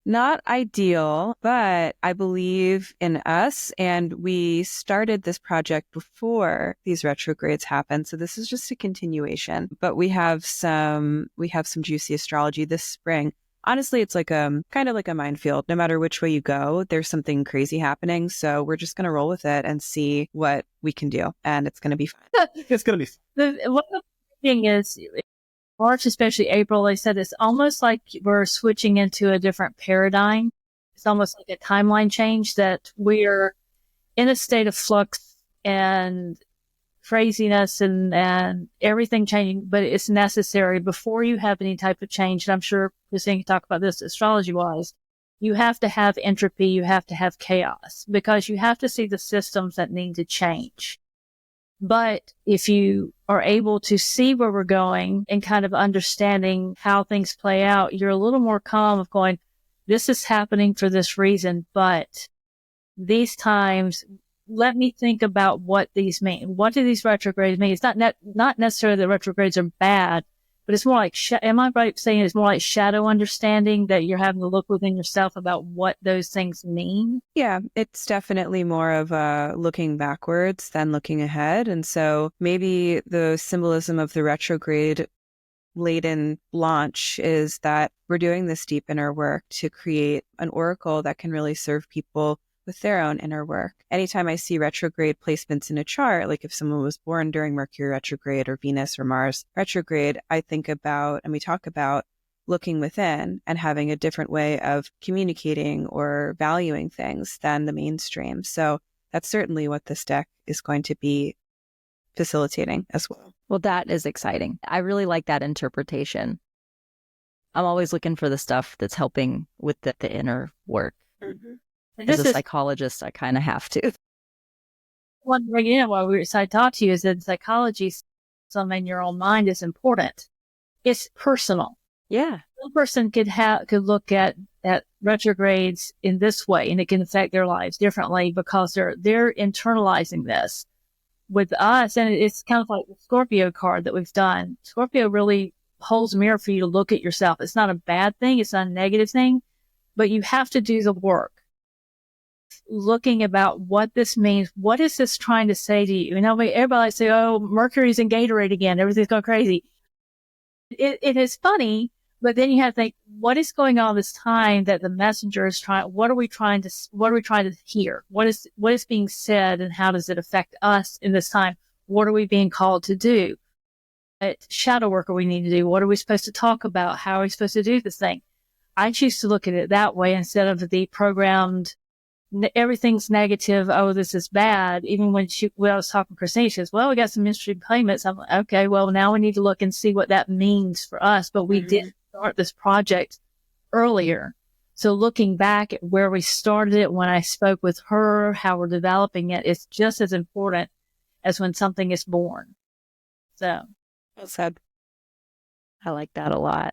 not ideal, but I believe in us, and we started this project before these retrogrades happened. So this is just a continuation, but we have some juicy astrology this spring. Honestly, it's like kind of like a minefield. No matter which way you go, there's something crazy happening. So we're just going to roll with it and see what we can do. And it's going to be fun.
It's going to be fun.
One thing is, March, especially April, they said it's almost like we're switching into a different paradigm. It's almost like a timeline change, that we're in a state of flux and craziness and everything changing, but it's necessary before you have any type of change. And I'm sure Christine can talk about this astrology wise. You have to have entropy. You have to have chaos, because you have to see the systems that need to change. But if you are able to see where we're going and kind of understanding how things play out, you're a little more calm of going, this is happening for this reason, but these times, let me think about what these mean. What do these retrogrades mean? It's not necessarily that retrogrades are bad, but it's more like, am I right saying it's more like shadow understanding, that you're having to look within yourself about what those things mean?
Yeah, it's definitely more of looking backwards than looking ahead. And so maybe the symbolism of the retrograde laden launch is that we're doing this deep inner work to create an oracle that can really serve people with their own inner work. Anytime I see retrograde placements in a chart, like if someone was born during Mercury retrograde or Venus or Mars retrograde, I think about, and we talk about, looking within and having a different way of communicating or valuing things than the mainstream. So that's certainly what this deck is going to be facilitating as well.
Well, that is exciting. I really like that interpretation. I'm always looking for the stuff that's helping with the inner work.
Mm-hmm.
As a psychologist, I kind of have to.
One thing, why we decided to talk to you is that psychology, something in your own mind, is important. It's personal.
Yeah.
One person could look at retrogrades in this way, and it can affect their lives differently because they're internalizing this. With us, and it's kind of like the Scorpio card that we've done. Scorpio really holds a mirror for you to look at yourself. It's not a bad thing. It's not a negative thing, but you have to do the work. Looking about what this means. What is this trying to say to you? Everybody say, oh, Mercury's in Gatorade again. Everything's going crazy. It is funny, but then you have to think, what is going on this time that the messenger is trying? What are we trying to hear? What is being said, and how does it affect us in this time? What are we being called to do? What shadow work are we need to do? What are we supposed to talk about? How are we supposed to do this thing? I choose to look at it that way instead of the programmed, everything's negative. Oh, this is bad. Even when I was talking to Christine, she says, well, we got some mystery payments. I'm like, okay, well, now we need to look and see what that means for us. But we did start this project earlier. So looking back at where we started it, when I spoke with her, how we're developing it, it's just as important as when something is born. So.
Well said.
I like that a lot.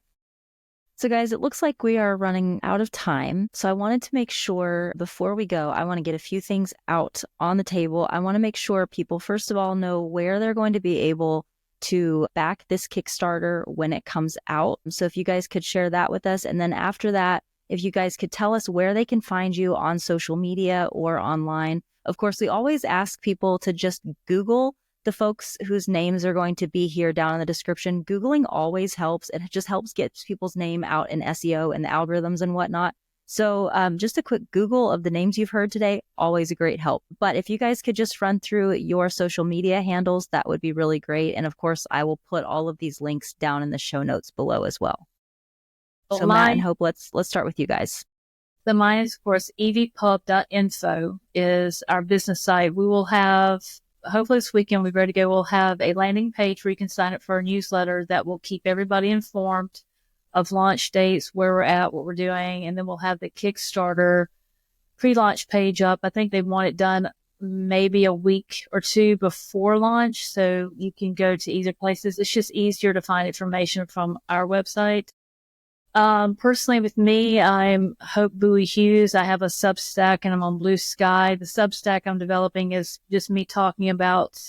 So guys, it looks like we are running out of time. So I wanted to make sure before we go, I want to get a few things out on the table. I want to make sure people, first of all, know where they're going to be able to back this Kickstarter when it comes out. So if you guys could share that with us. And then after that, if you guys could tell us where they can find you on social media or online. Of course, we always ask people to just Google the folks whose names are going to be here down in the description. Googling always helps. It just helps get people's name out in SEO and the algorithms and whatnot. So just a quick Google of the names you've heard today, always a great help. But if you guys could just run through your social media handles, that would be really great. And of course, I will put all of these links down in the show notes below as well. So Matt and Hope, let's start with you guys.
The mine is, of course, evpub.info is our business site. We will have, hopefully this weekend, we're ready to go. We'll have a landing page where you can sign up for a newsletter that will keep everybody informed of launch dates, where we're at, what we're doing. And then we'll have the Kickstarter pre-launch page up. I think they want it done maybe a week or two before launch. So you can go to either places. It's just easier to find information from our website. Personally with me, I'm Hope Bowie Hughes. I have a Substack and I'm on Blue Sky. The Substack I'm developing is just me talking about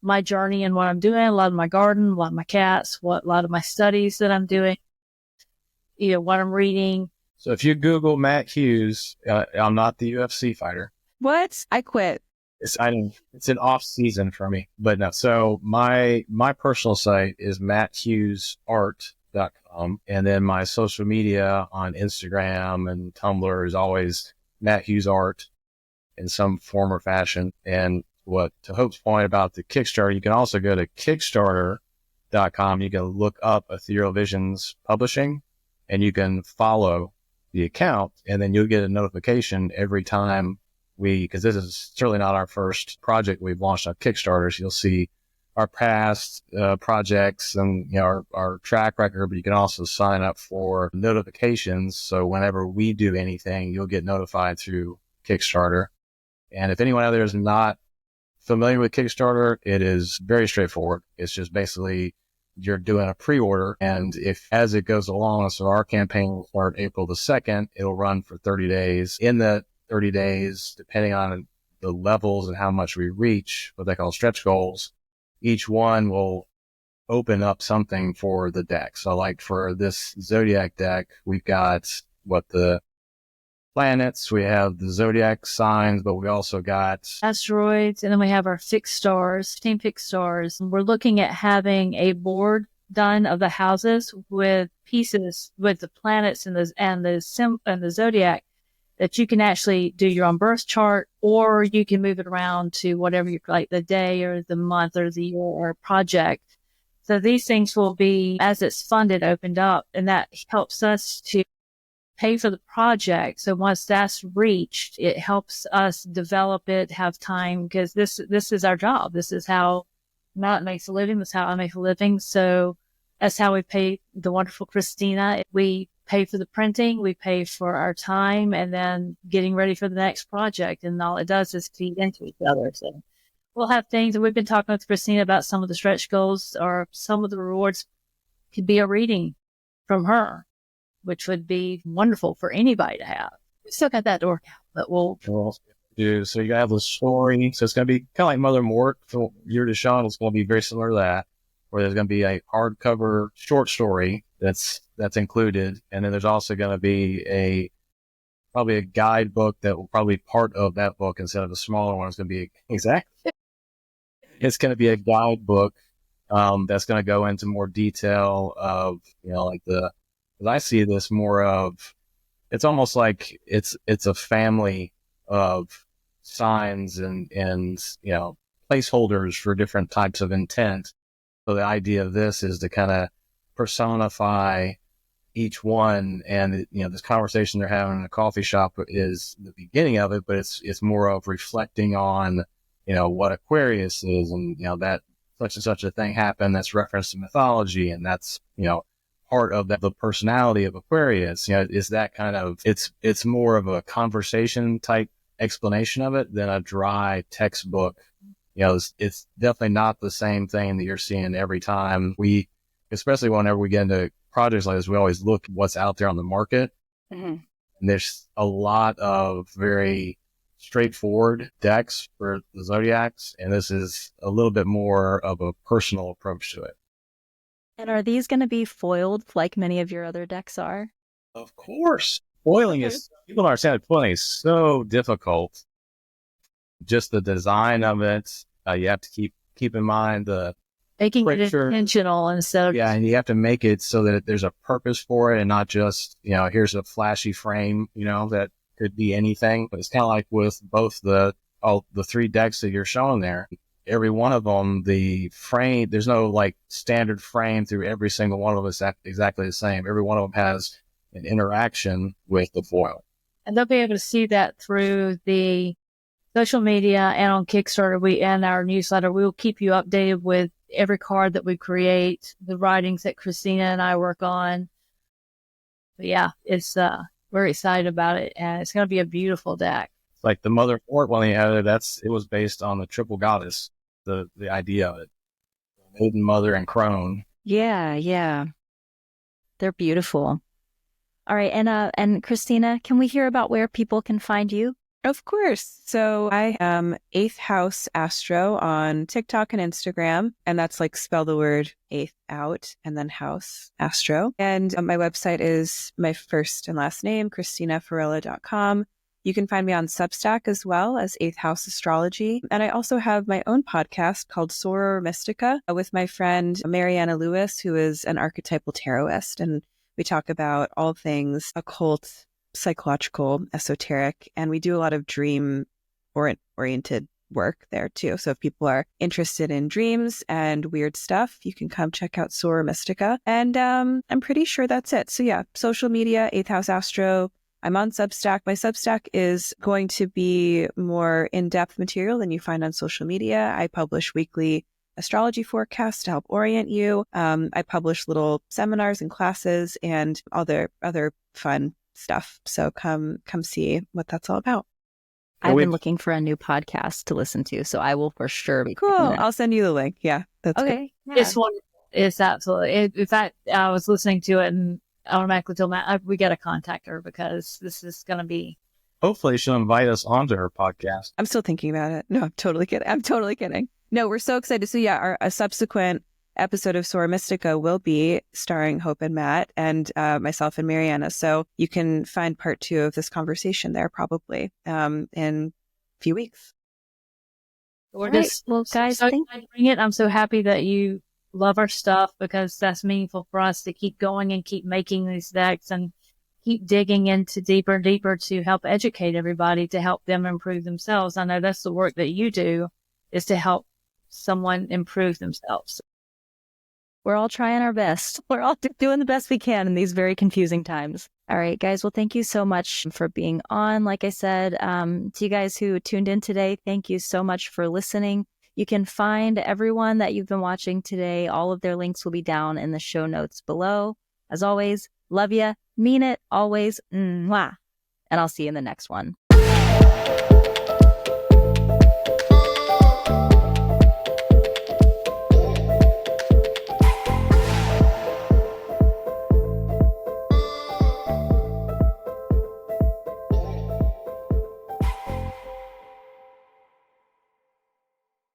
my journey and what I'm doing, a lot of my garden, a lot of my cats, a lot of my studies that I'm doing, what I'm reading.
So if you Google Matt Hughes, I'm not the UFC fighter.
What? I quit.
It's an off season for me, but no. So my personal site is matthhughesart.com. And then my social media on Instagram and Tumblr is always Matt Hughes Art in some form or fashion. And to Hope's point about the Kickstarter, you can also go to kickstarter.com. You can look up Ethereal Visions Publishing and you can follow the account, and then you'll get a notification every time because this is certainly not our first project we've launched on Kickstarter. So you'll see our past projects and our track record, but you can also sign up for notifications. So whenever we do anything, you'll get notified through Kickstarter. And if anyone out there is not familiar with Kickstarter, it is very straightforward. It's just basically you're doing a pre-order, and if as it goes along, so our campaign will start April the 2nd, it'll run for 30 days. In the 30 days, depending on the levels and how much we reach, what they call stretch goals, each one will open up something for the deck. So like for this Zodiac deck, we've got the planets, we have the Zodiac signs, but we also got
asteroids, and then we have our fixed stars, 15 fixed stars. We're looking at having a board done of the houses with pieces with the planets and the Zodiac that you can actually do your own birth chart, or you can move it around to whatever you like, the day or the month or the year or project. So these things will be, as it's funded, opened up, and that helps us to pay for the project. So once that's reached, it helps us develop it, have time, because this is our job. This is how Matt makes a living. This is how I make a living. So that's how we pay the wonderful Cristina. We pay for the printing, we pay for our time, and then getting ready for the next project. And all it does is feed into each other. So we'll have things, and we've been talking with Cristina about some of the stretch goals, or some of the rewards could be a reading from her, which would be wonderful for anybody to have. We still got that to work out, but we'll
do. So you have the story. So it's going to be kind of like Mother Mort. So Year to Sean is going to be very similar to that, where there's going to be a hardcover short story that's included. And then there's also going to be probably a guidebook that will probably be part of that book instead of a smaller one. It's going to be it's going to be a guidebook that's going to go into more detail of, because I see this more of, it's almost like it's a family of signs and placeholders for different types of intent. So the idea of this is to kind of personify each one, and this conversation they're having in a coffee shop is the beginning of it, but it's more of reflecting on what Aquarius is, and that such and such a thing happened that's referenced in mythology, and that's part of the personality of Aquarius. Is that kind of it's more of a conversation type explanation of it than a dry textbook. It's definitely not the same thing that you're seeing every time especially whenever we get into projects like this, we always look at what's out there on the market.
Mm-hmm.
And there's a lot of very straightforward decks for the Zodiacs. And this is a little bit more of a personal approach to it.
And are these going to be foiled like many of your other decks are?
Of course. Foiling is, people don't understand that foiling is so difficult. Just the design of it. You have to keep in mind the
Making it
picture.
intentional instead of
Yeah, and you have to make it so that there's a purpose for it and not just, here's a flashy frame, that could be anything. But it's kind of like with both the 3 decks that you're showing there. Every one of them, the frame, there's no like standard frame through every single one of them is exactly the same. Every one of them has an interaction with the foil.
And they'll be able to see that through the social media and on Kickstarter. And our newsletter, we will keep you updated with every card that we create, the writings that Cristina and I work on. But yeah, it's we're excited about it, and it's going to be a beautiful deck.
It's like the Mother Mort one they added. It was based on the triple goddess, the idea of it, Maiden, Mother, and Crone.
Yeah. They're beautiful. All right, and Cristina, can we hear about where people can find you?
Of course. So I am 8th House Astro on TikTok and Instagram. And that's like spell the word 8th out and then house Astro. And my website is my first and last name, CristinaFarella.com. You can find me on Substack as well as 8th House Astrology. And I also have my own podcast called Soror Mystica with my friend Mariana Lewis, who is an archetypal tarotist. And we talk about all things occult, psychological, esoteric, and we do a lot of dream oriented work there too. So if people are interested in dreams and weird stuff, you can come check out Soror Mystica. And I'm pretty sure that's it. So yeah, social media, 8th House Astro. I'm on Substack. My Substack is going to be more in-depth material than you find on social media. I publish weekly astrology forecasts to help orient you. I publish little seminars and classes and other fun stuff. So come see what that's all about.
I've been looking for a new podcast to listen to, so I will for sure be
cool. I'll send you the link. Yeah, that's
okay.
Good.
Yeah.
It's wonderful. It's absolutely. In fact, I was listening to it and automatically told Matt, we got to contact her because this is going to be.
Hopefully she'll invite us onto her podcast.
I'm still thinking about it. No, I'm totally kidding. No, we're so excited. So yeah, a subsequent episode of Soror Mystica will be starring Hope and Matt and myself and Mariana. So you can find part 2 of this conversation there probably in a few weeks.
We're
right.
just
Well, guys,
so excited to bring it. I'm so happy that you love our stuff because that's meaningful for us to keep going and keep making these decks and keep digging into deeper and deeper to help educate everybody, to help them improve themselves. I know that's the work that you do, is to help someone improve themselves.
We're all trying our best. We're all doing the best we can in these very confusing times. All right, guys. Well, thank you so much for being on. Like I said, to you guys who tuned in today, thank you so much for listening. You can find everyone that you've been watching today. All of their links will be down in the show notes below. As always, love ya, mean it, always, mwah. And I'll see you in the next one.